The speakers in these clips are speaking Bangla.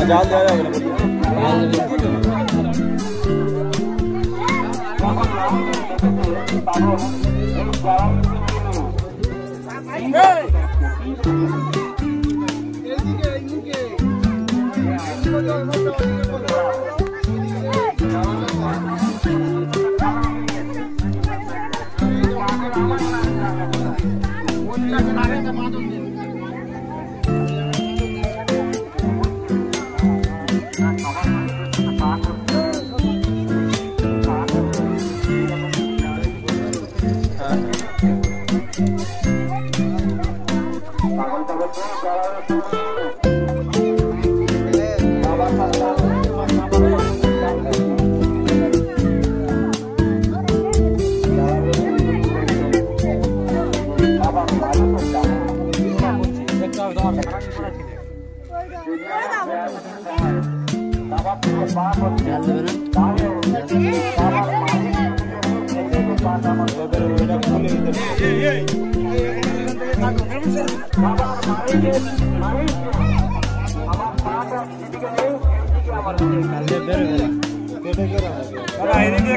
জাল দেওয়া যাবে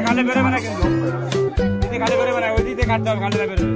কালে বেরোবে না কিন্তু কালে বেরোবে না ওই দিকে কাটতে হবে কালে বেরোবে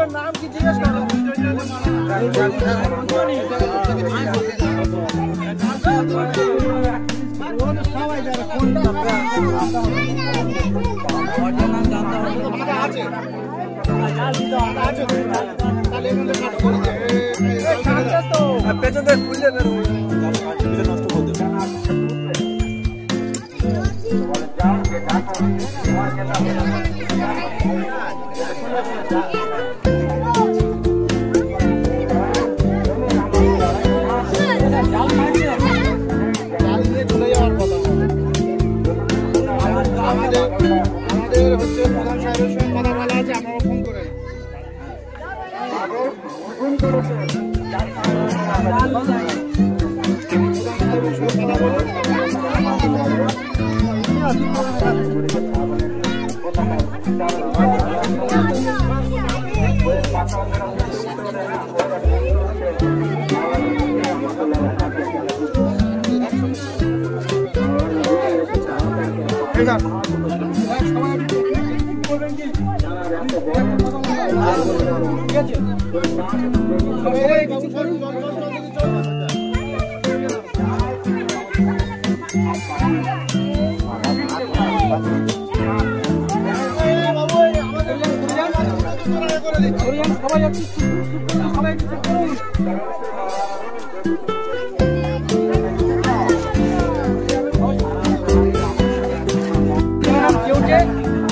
नाम की जिज्ञास करो পেছনে খুললে বের হয়ে নষ্ট করতে আমাদের হচ্ছে প্রধান সাহেবের সঙ্গে কথা বলা আছে আপনারা ফোন করে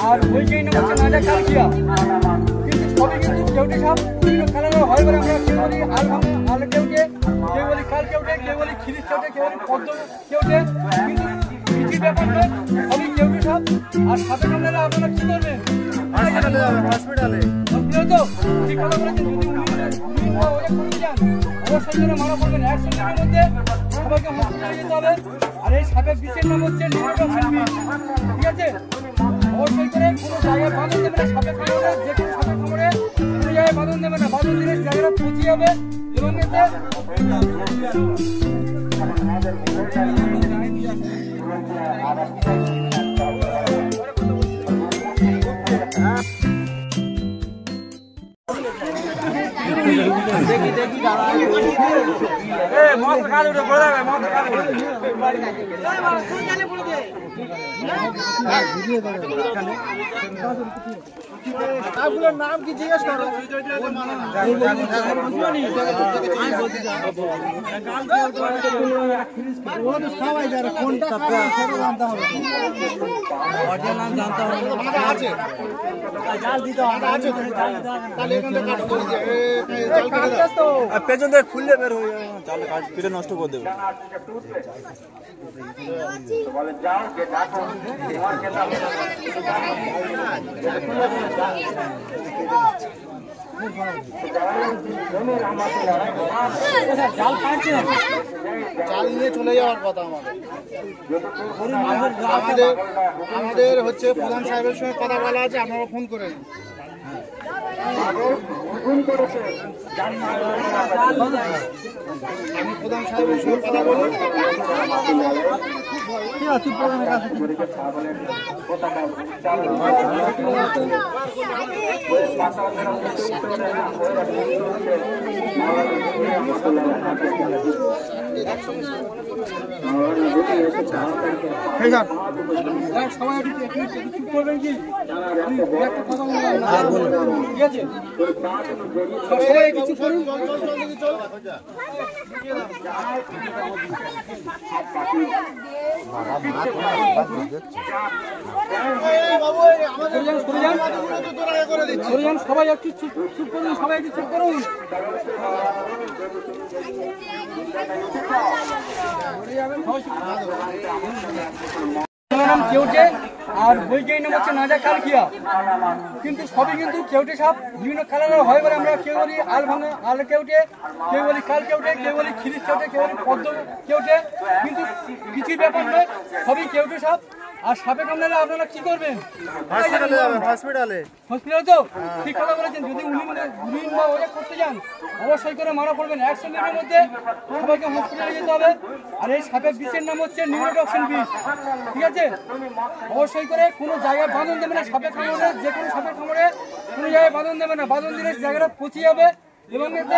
আর ওইটাই নাম হচ্ছে নাজা কালকিয়া কিন্তু সবই কিন্তু কেউটে সব বিভিন্ন কালারের হয় বলে আমরা কেউ বলি আল কেউটে কেউ বলি কাল কেউটে কেউ বলি খিরিস কেউটে কেউ বলি পদ্ম কেউটে কিন্তু কিছু ব্যাপার নয় সবই কেউটে সব আর সাপে কামড়ালে আপনারা কি করবেন হসপিটালে তো ঠিক কথা বলেছেন যদি উনি যান অবশ্যই যেন মারা পড়বেন 1 সেকেন্ডের মধ্যে সবাইকে হসপিটালে যেতে হবে আর এই সাপের বিষের নাম হচ্ছে ঠিক আছে অবশ্যই করে কোনো জায়গায় বাঁধন দেবে না সাপে কামড়ে যে কোনো সাপে কামড়ে কোনো জায়গায় বাঁধন দেবে না বাঁধন দিলে জায়গাটা পচে যাবে এবং এতে নাম কি জিজ্ঞেস করো? সবাই জানে কোনটা জানতে হবে, নাম জানতে হবে। আছে জাল দিতে হবে, পেছন থেকে খুললে বের হয়ে যাবে, জাল কেটে নষ্ট করে দেবে। জাল নিয়ে চলে যাওয়ার কথা আমাদের হচ্ছে প্রধান সাহেবের সঙ্গে কথা বলা আছে, আপনারা ফোন করে আমি প্রধান সাহেবের সঙ্গে কথা বলুন। সবাই চুপ করবেন কি? একটা কথা বললাম, ঠিক আছে? সবাই কিছু করুন। সবাই একটু চুপ করুন, সবাই একটু চুপ করুন। নাম কেউটে আর বৈজ্ঞানিক নাম হচ্ছে নাজা কালকিয়া, কিন্তু সবই কিন্তু কেউটে সাপ বিভিন্ন কালারের হয় বলে আমরা কেউ বলি আল ভাঙা আল কেউটে, কেউ বলি কাল কেউটে, কেউ বলি খিরিস কেউটে, কেউ বলি পদ্ম কেউটে, কিন্তু কিছু ব্যাপার নয়, সবই কেউটে সাপ। আর সাপে কামড়ালে আপনারা কি করবেন? হসপিটালে যাবেন। হসপিটালে তো ঠিক কথা বলেছেন। যদি উইন বা ওটা করতে যান অবশ্যই করে মারা পড়বেন। 100 মিনিটের মধ্যে সবাইকে হসপিটালে যেতে হবে। আর এই সাপের বিষের নাম হচ্ছে নিউরোটক্সিন বিষ, ঠিক আছে? অবশ্যই করে কোনো জায়গায় বাঁধন দেবে না। সাপের কামড়ে, যে কোনো সাপের কামড়ে কোনো জায়গায় বাঁধন দেবে না। বাঁধন দিলে জায়গাটা পচে যাবে এবং এতে